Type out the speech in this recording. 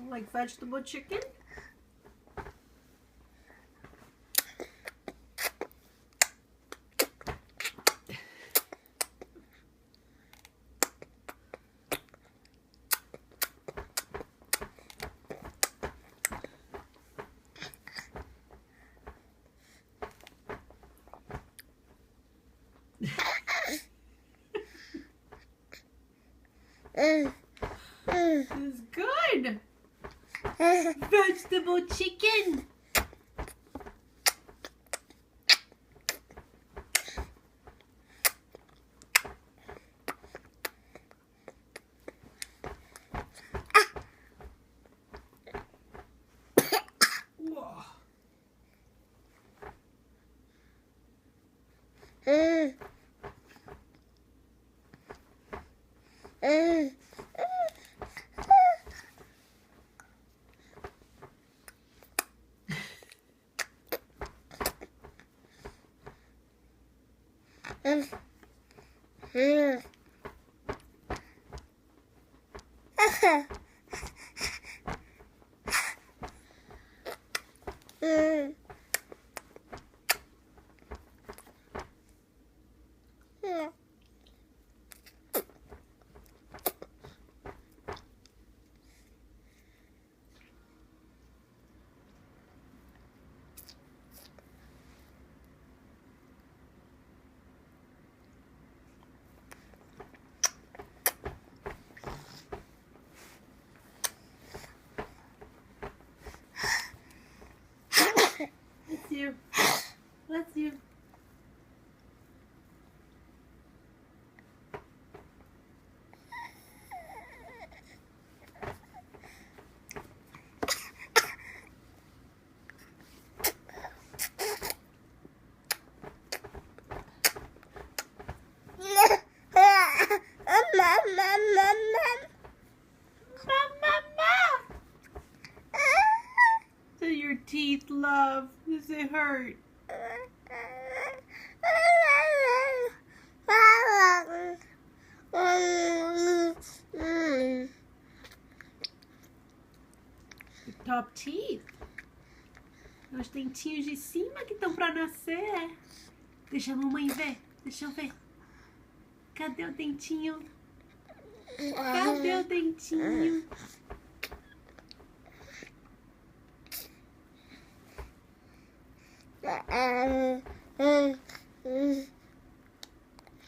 Like vegetable chicken? It's good. Vegetable chicken. Whoa. Let's you. Let's you. Do your teeth, love? Does it hurt? Top teeth. Os dentinhos de cima que estão pra nascer. Deixa a mamãe ver. Deixa eu ver. Cadê o dentinho? Cadê o dentinho?